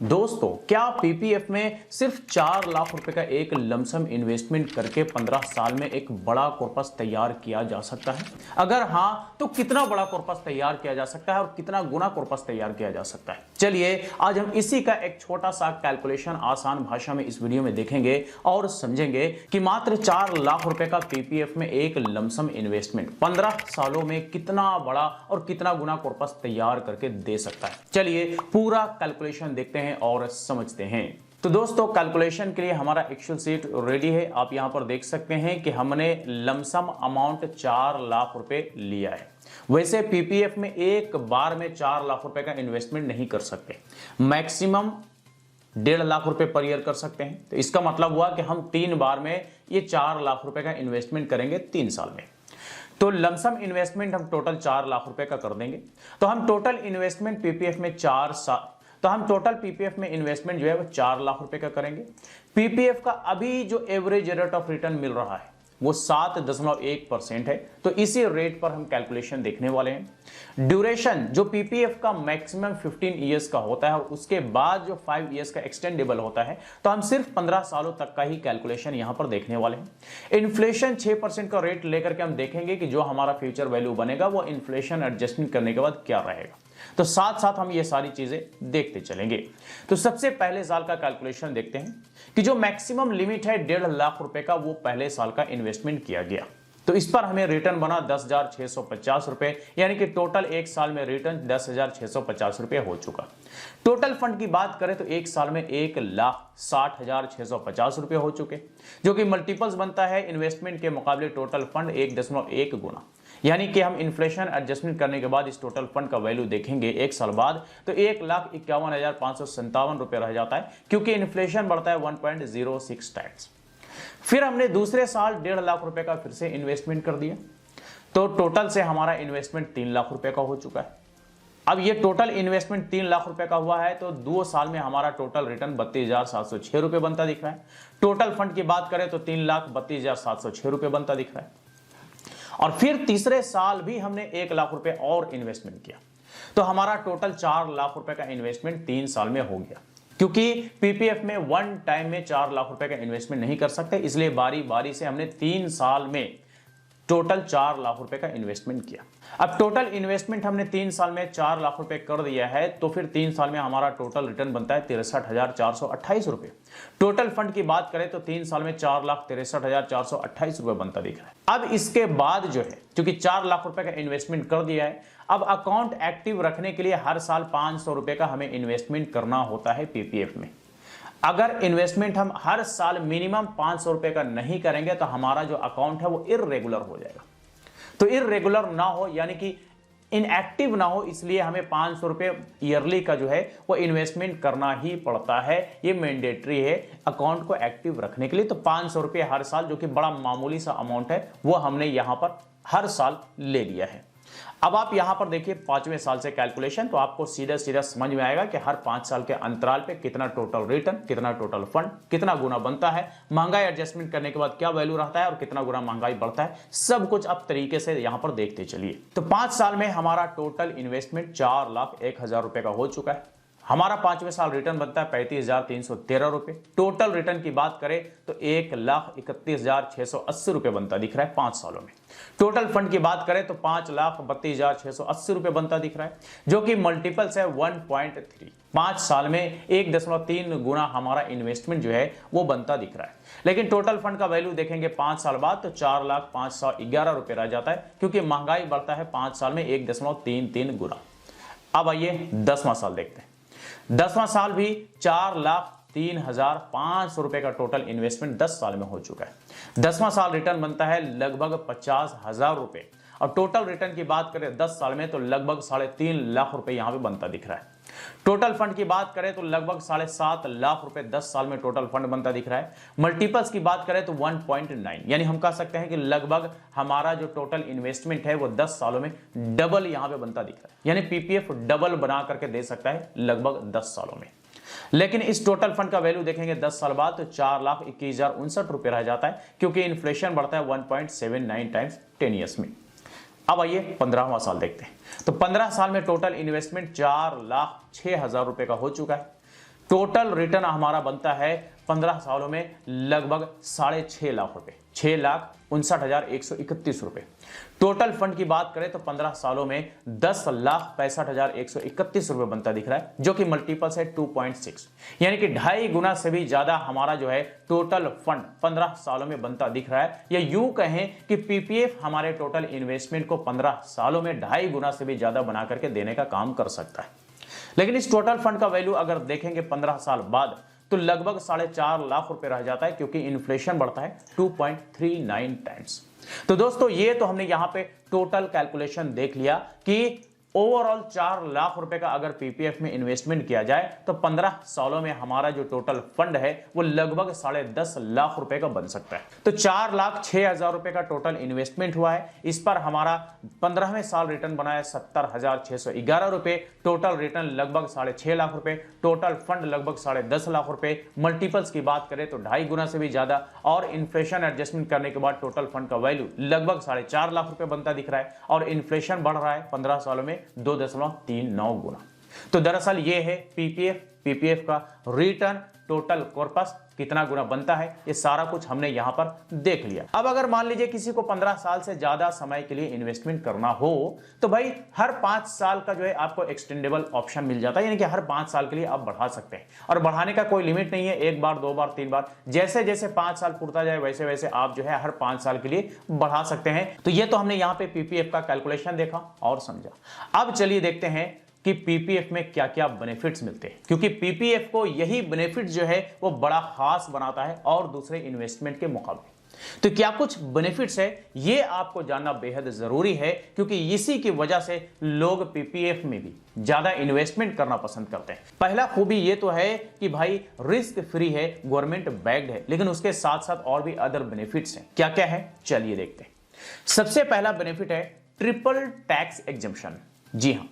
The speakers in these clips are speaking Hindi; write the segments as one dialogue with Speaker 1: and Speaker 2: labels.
Speaker 1: दोस्तों, क्या पीपीएफ में सिर्फ 4 लाख रुपए का एक लमसम इन्वेस्टमेंट करके 15 साल में एक बड़ा कॉर्पस तैयार किया जा सकता है? अगर हाँ, तो कितना बड़ा कॉर्पस तैयार किया जा सकता है और कितना गुना कॉर्पस तैयार किया जा सकता है? चलिए आज हम इसी का एक छोटा सा कैलकुलेशन आसान भाषा में इस वीडियो में देखेंगे और समझेंगे कि मात्र 4 लाख रुपए का पीपीएफ में एक लमसम इन्वेस्टमेंट 15 सालों में कितना बड़ा और कितना गुना कॉर्पस तैयार करके दे सकता है। चलिए पूरा कैलकुलेशन देखते हैं और समझते हैं। तो दोस्तों, कैलकुलेशन के लिए हमारा एक्सेल शीट रेडी है। आप यहां पर देख सकते हैं कि हमने लमसम अमाउंट 4 लाख रुपए लिया है। वैसे पीपीएफ में एक बार में 4 लाख रुपए का इन्वेस्टमेंट नहीं कर सकते, मैक्सिमम 1.5 लाख रुपए पर ईयर कर सकते हैं। तो इसका मतलब हुआ कि हम 3 बार में ये 4 लाख रुपए का इन्वेस्टमेंट करेंगे 3 साल में। तो लमसम इन्वेस्टमेंट हम टोटल 4 लाख रुपए का कर देंगे। तो हम टोटल इन्वेस्टमेंट पीपीएफ में 4 साल तो हम टोटल पीपीएफ में इन्वेस्टमेंट जो है वो 4 लाख रुपए का करेंगे। पीपीएफ का अभी जो एवरेज रेट ऑफ रिटर्न मिल रहा है वो 7.1% है। तो इसी रेट पर हम कैलकुलेशन देखने वाले हैं। ड्यूरेशन जो पीपीएफ का मैक्सिमम 15 ईयर्स का होता है और उसके बाद जो 5 ईयर्स का एक्सटेंडेबल होता है, तो हम सिर्फ 15 सालों तक का ही कैलकुलेशन यहां पर देखने वाले हैं। इन्फ्लेशन 6% का रेट लेकर के हम देखेंगे कि जो हमारा फ्यूचर वैल्यू बनेगा वो इन्फ्लेशन एडजस्टमेंट करने के बाद क्या रहेगा। तो साथ साथ हम ये सारी चीजें देखते चलेंगे। तो सबसे पहले साल का कैलकुलेशन देखते हैं कि जो मैक्सिमम लिमिट है 1.5 लाख रुपए का, वो पहले साल का इन्वेस्टमेंट किया गया। तो इस पर हमें रिटर्न बना 10,650 रुपए, यानी कि टोटल एक साल में रिटर्न 10,650 रुपए हो चुका। टोटल फंड की बात करें तो एक साल में 1,60,650 रुपए हो चुके, जो कि मल्टीपल्स बनता है इन्वेस्टमेंट के मुकाबले टोटल फंड 1.1 गुना। यानी कि हम इन्फ्लेशन एडजस्टमेंट करने के बाद इस टोटल फंड का वैल्यू देखेंगे एक साल बाद तो 1,51,557 रुपए रह जाता है, क्योंकि इन्फ्लेशन बढ़ता है 1.06 टाइम्स। फिर हमने दूसरे साल 1.5 लाख रुपए का फिर से इन्वेस्टमेंट कर दिया। तो टोटल से हमारा इन्वेस्टमेंट 3 लाख रुपए का हो चुका है। अब ये टोटल इन्वेस्टमेंट 3 लाख रुपए का हुआ है, तो 2 साल में हमारा टोटल रिटर्न 32,706 रुपए बनता दिख रहा है। टोटल फंड की बात करें तो 3,32,706 रुपए बनता दिख रहा है। और फिर तीसरे साल भी हमने 1 लाख रुपए और इन्वेस्टमेंट किया, तो हमारा टोटल 4 लाख रुपए का इन्वेस्टमेंट 3 साल में हो गया। क्योंकि पीपीएफ में वन टाइम में 4 लाख रुपए का इन्वेस्टमेंट नहीं कर सकते, इसलिए बारी बारी से हमने 3 साल में टोटल 4 लाख रुपए का इन्वेस्टमेंट किया। अब टोटल इन्वेस्टमेंट हमने 3 साल में 4 लाख रुपए कर दिया है, तो फिर 3 साल में हमारा टोटल रिटर्न बनता है 63,428 रुपए। टोटल फंड की बात करें तो 3 साल में 4,63,428 रुपए बनता दिख रहा है। अब इसके बाद जो है, क्योंकि 4 लाख रुपए का इन्वेस्टमेंट कर दिया है, अब अकाउंट एक्टिव रखने के लिए हर साल 500 रुपए का हमें इन्वेस्टमेंट करना होता है पीपीएफ में। अगर इन्वेस्टमेंट हम हर साल मिनिमम 500 रुपए का नहीं करेंगे तो हमारा जो अकाउंट है वो इररेगुलर हो जाएगा। तो इररेगुलर ना हो यानी कि इनएक्टिव ना हो, इसलिए हमें 500 रुपए ईयरली का जो है वो इन्वेस्टमेंट करना ही पड़ता है। ये मैंडेटरी है अकाउंट को एक्टिव रखने के लिए। तो 500 रुपए हर साल, जो कि बड़ा मामूली सा अमाउंट है, वो हमने यहां पर हर साल ले लिया है। अब आप यहां पर देखिए 5वें साल से कैलकुलेशन, तो आपको सीधा सीधा समझ में आएगा कि हर 5 साल के अंतराल पे कितना टोटल रिटर्न, कितना टोटल फंड, कितना गुना बनता है, महंगाई एडजस्टमेंट करने के बाद क्या वैल्यू रहता है और कितना गुना महंगाई बढ़ता है, सब कुछ अब तरीके से यहां पर देखते चलिए। तो 5 साल में हमारा टोटल इन्वेस्टमेंट 4,01,000 रुपए का हो चुका है। हमारा 5वें साल रिटर्न बनता है 35,313 रुपए। टोटल रिटर्न की बात करें तो 1,31,680 रुपए बनता दिख रहा है 5 सालों में। टोटल फंड की बात करें तो 5,32,680 रुपए बनता दिख रहा है, जो कि मल्टीपल्स है 1.3। 5 साल में 1.3 गुना हमारा इन्वेस्टमेंट जो है वो बनता दिख रहा है। लेकिन टोटल फंड का वैल्यू देखेंगे 5 साल बाद तो 4,05,11 रुपए रह जाता है, क्योंकि महंगाई बढ़ता है 5 साल में 1.33 गुना। अब आइए 10वां साल देखते हैं। 10वां साल भी 4,03,500 रुपए का टोटल इन्वेस्टमेंट 10 साल में हो चुका है। 10वां साल रिटर्न बनता है लगभग 50,000 रुपए, और टोटल रिटर्न की बात करें 10 साल में तो लगभग 3.5 लाख रुपए यहां पे बनता दिख रहा है। टोटल फंड की बात करें तो लगभग 7.5 लाख रुपए 10 साल में टोटल फंड बनता दिख रहा है। मल्टीपल्स की बात करें तो 1.9, यानी हम कह सकते हैं कि लगभग हमारा जो टोटल इन्वेस्टमेंट है वो 10 सालों में डबल यहां पे बनता दिख रहा है। यानी पीपीएफ डबल बना करके दे सकता है लगभग 10 सालों में। लेकिन इस टोटल फंड का वैल्यू देखेंगे 10 साल बाद तो 4,21,059 रुपए रह जाता है, क्योंकि इन्फ्लेशन बढ़ता है 1.79 टाइम्स 10 ईयर्स में। अब आइए 15वां साल देखते हैं। तो 15 साल में टोटल इन्वेस्टमेंट 4,06,000 रुपए का हो चुका है। टोटल रिटर्न हमारा बनता है 15 सालों में लगभग 6.5 लाख रुपए, 6,59,131 रुपए। टोटल फंड की बात करें तो 15 सालों में 10,65,131 रुपए बनता दिख रहा है, जो कि मल्टीपल्स है 2.6, यानी कि 2.5 गुना से भी ज्यादा हमारा जो है टोटल फंड 15 सालों में बनता दिख रहा है। या यूं कहें कि पीपीएफ हमारे टोटल इन्वेस्टमेंट को 15 सालों में 2.5 गुना से भी ज्यादा बना करके देने का काम कर सकता है। लेकिन इस टोटल फंड का वैल्यू अगर देखेंगे 15 साल बाद तो लगभग 4.5 लाख रुपए रह जाता है, क्योंकि इन्फ्लेशन बढ़ता है 2.39 टाइम्स। तो दोस्तों ये तो हमने यहां पे टोटल कैलकुलेशन देख लिया कि ओवरऑल 4 लाख रुपए का अगर पीपीएफ में इन्वेस्टमेंट किया जाए तो 15 सालों में हमारा जो टोटल फंड है वो लगभग 10.5 लाख रुपए का बन सकता है। तो 4,06,000 रुपए का टोटल इन्वेस्टमेंट हुआ है। इस पर हमारा 15वें साल रिटर्न बना है 70,611 रुपए। टोटल रिटर्न लगभग 6.5 लाख रुपए, टोटल फंड लगभग 10.5 लाख रुपए। मल्टीपल्स की बात करें तो 2.5 गुना से भी ज्यादा, और इन्फ्लेशन एडजस्टमेंट करने के बाद टोटल फंड का वैल्यू लगभग 4.5 लाख रुपए बनता दिख रहा है, और इन्फ्लेशन बढ़ रहा है 15 सालों में 2.39 गुना। तो दरअसल ये है पीपीएफ का रिटर्न टोटल कॉर्पस कितना गुना बनता है, ये सारा कुछ हमने यहां पर देख लिया। अब अगर मान लीजिए किसी को 15 साल से ज्यादा समय के लिए इन्वेस्टमेंट करना हो तो भाई हर 5 साल का जो है आपको एक्सटेंडेबल ऑप्शन मिल जाता है, यानी कि हर 5 साल के लिए आप बढ़ा सकते हैं, और बढ़ाने का कोई लिमिट नहीं है, 1 बार 2 बार 3 बार, जैसे जैसे 5 साल पूरता जाए वैसे वैसे आप जो है हर 5 साल के लिए बढ़ा सकते हैं। तो ये तो हमने यहां पे पीपीएफ का कैलकुलेशन देखा और समझा। अब चलिए देखते हैं कि पीपीएफ में क्या क्या बेनिफिट्स मिलते हैं, क्योंकि पीपीएफ को यही बेनिफिट जो है वो बड़ा खास बनाता है और दूसरे इन्वेस्टमेंट के मुकाबले। तो क्या कुछ बेनिफिट्स है ये आपको जानना बेहद जरूरी है, क्योंकि इसी की वजह से लोग पीपीएफ में भी ज्यादा इन्वेस्टमेंट करना पसंद करते हैं। पहला खूबी ये तो है कि भाई रिस्क फ्री है, गवर्नमेंट बैक्ड है, लेकिन उसके साथ साथ और भी अदर बेनिफिट्स हैं। क्या क्या है चलिए देखते हैं। सबसे पहला बेनिफिट है ट्रिपल टैक्स एग्जम्पशन। जी हां,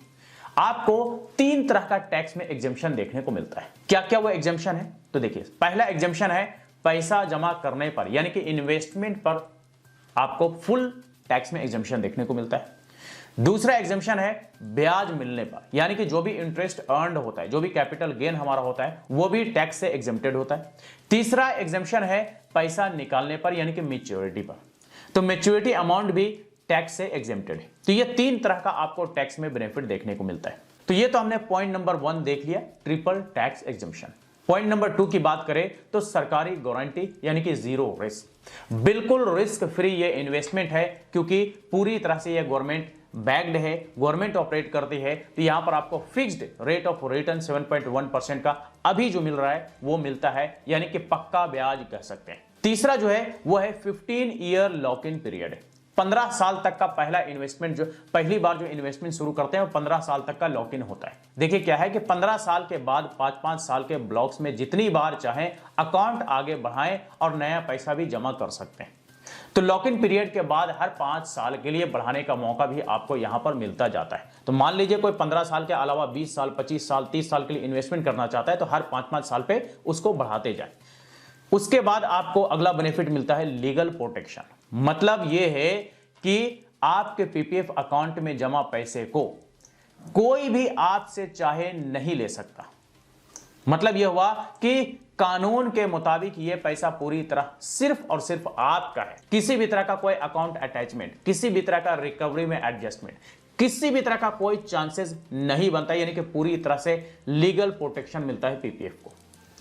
Speaker 1: आपको 3 तरह का टैक्स में एग्जम्पशन देखने को मिलता है। क्या क्या वो एग्जम्पशन है तो देखिए, पहला एग्जम्पशन है पैसा जमा करने पर, यानी कि इन्वेस्टमेंट पर आपको फुल टैक्स में एग्जम्पशन देखने को मिलता है। दूसरा एग्जम्पशन है ब्याज मिलने पर, यानी कि जो भी इंटरेस्ट अर्न्ड होता है, जो भी कैपिटल गेन हमारा होता है वो भी टैक्स से एग्जम्प्टेड होता है। तीसरा एग्जम्पशन है पैसा निकालने पर, यानी कि मैच्योरिटी पर, तो मैच्योरिटी अमाउंट भी टैक्स से एग्जेम्प्टेड है। तो ये 3 तरह का आपको टैक्स में बेनिफिट देखने को मिलता है। तो ये तो हमने पॉइंट नंबर 1 देख लिया, triple tax exemption. Point number 2 की बात करें तो सरकारी गारंटी, यानी कि जीरो रिस्क, बिल्कुल रिस्क फ्री ये इन्वेस्टमेंट है, क्योंकि पूरी तरह से ये गवर्नमेंट बैक्ड है, गवर्नमेंट ऑपरेट करती है। तो यहां पर आपको फिक्स्ड रेट ऑफ रिटर्न 7.1% का अभी जो मिल रहा है वो मिलता है, यानी कि पक्का ब्याज कह सकते हैं। तीसरा जो है वो है 15 ईयर लॉक इन पीरियड। 15 साल तक का पहला इन्वेस्टमेंट, जो पहली बार जो इन्वेस्टमेंट शुरू करते हैं वो 15 साल तक का लॉक इन होता है। देखिए क्या है कि 15 साल के बाद 5-5 साल के ब्लॉक्स में जितनी बार चाहें अकाउंट आगे बढ़ाएं और नया पैसा भी जमा कर सकते हैं। तो लॉक इन पीरियड के बाद हर 5 साल के लिए बढ़ाने का मौका भी आपको यहां पर मिलता जाता है। तो मान लीजिए कोई 15 साल के अलावा 20 साल, 25 साल, 30 साल के लिए इन्वेस्टमेंट करना चाहता है तो हर 5-5 साल पे उसको बढ़ाते जाए। उसके बाद आपको अगला बेनिफिट मिलता है लीगल प्रोटेक्शन। मतलब यह है कि आपके पीपीएफ अकाउंट में जमा पैसे को कोई भी आपसे चाहे नहीं ले सकता। मतलब यह हुआ कि कानून के मुताबिक यह पैसा पूरी तरह सिर्फ और सिर्फ आपका है। किसी भी तरह का कोई अकाउंट अटैचमेंट, किसी भी तरह का रिकवरी में एडजस्टमेंट, किसी भी तरह का कोई चांसेस नहीं बनता, यानी कि पूरी तरह से लीगल प्रोटेक्शन मिलता है पीपीएफ को।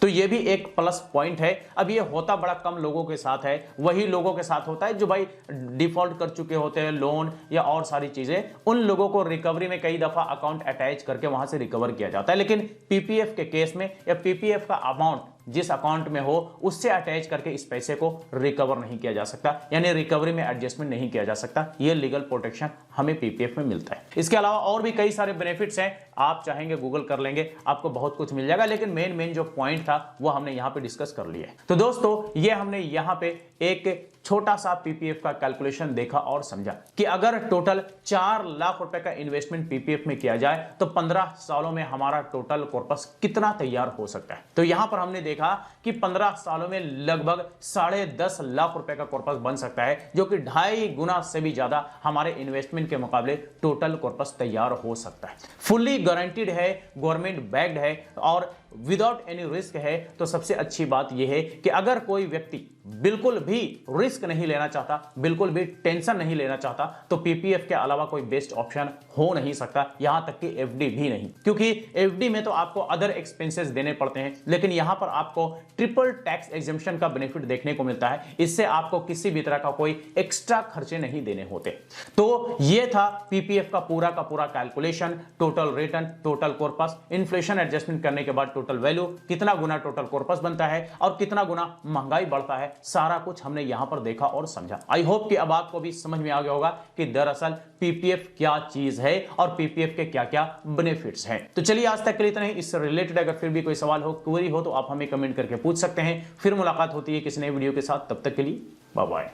Speaker 1: तो ये भी एक प्लस पॉइंट है। अब ये होता बड़ा कम लोगों के साथ है, वही लोगों के साथ होता है जो भाई डिफॉल्ट कर चुके होते हैं, लोन या और सारी चीजें, उन लोगों को रिकवरी में कई दफा अकाउंट अटैच करके वहां से रिकवर किया जाता है। लेकिन पीपीएफ के केस में या पीपीएफ का अमाउंट जिस अकाउंट में हो उससे अटैच करके इस पैसे को रिकवर नहीं किया जा सकता, यानी रिकवरी में एडजस्टमेंट नहीं किया जा सकता। यह लीगल प्रोटेक्शन हमें पीपीएफ में मिलता है। इसके अलावा और भी कई सारे बेनिफिट्स हैं, आप चाहेंगे गूगल कर लेंगे, आपको बहुत कुछ मिल जाएगा, लेकिन मेन जो पॉइंट था वो हमने यहां पे डिस्कस कर लिया है। तो दोस्तों ये हमने यहां पे एक छोटा सा पीपीएफ का कैलकुलेशन देखा और समझा कि अगर टोटल 4 लाख रुपए का इन्वेस्टमेंट पीपीएफ में किया जाए तो 15 सालों में हमारा टोटल कॉर्पस कितना तैयार हो सकता है। तो यहां पर हमने देखा कि 15 सालों में लगभग 10.5 लाख रुपए का कॉर्पस बन सकता है, जो कि 2.5 गुना से भी ज्यादा हमारे इन्वेस्टमेंट के मुकाबले टोटल कॉर्पस तैयार हो सकता है। फुल्ली गारंटीड है, गवर्नमेंट बैक्ड है और विदाउट एनी रिस्क है। तो सबसे अच्छी बात यह है कि अगर कोई व्यक्ति बिल्कुल भी रिस्क नहीं लेना चाहता, बिल्कुल भी टेंशन नहीं लेना चाहता, तो पीपीएफ के अलावा कोई बेस्ट ऑप्शन हो नहीं सकता, यहां तक कि एफडी भी नहीं, क्योंकि एफडी में तो आपको अदर एक्सपेंसेस देने पड़ते हैं, लेकिन यहां पर आपको ट्रिपल टैक्स एग्जेम्पशन का बेनिफिट देखने को मिलता है। इससे आपको किसी भी तरह का कोई एक्स्ट्रा खर्चे नहीं देने होते। तो यह था पीपीएफ का पूरा calculation, total return, total corpus, inflation adjustment करने के बाद टोटल वैल्यू, कितना गुना टोटल कॉर्पस बनता है और कितना गुना महंगाई बढ़ता है, सारा कुछ हमने यहां पर देखा और समझा। आई होप कि अब आपको भी समझ में आ गया होगा कि दरअसल पीपीएफ क्या चीज है और पीपीएफ के क्या क्या बेनिफिट्स हैं। तो चलिए आज तक के लिए इतना ही। इससे रिलेटेड अगर फिर भी कोई सवाल हो, क्वेरी हो, तो आप हमें कमेंट करके पूछ सकते हैं। फिर मुलाकात होती है किसी नए वीडियो के साथ, तब तक के लिए बाय बाय।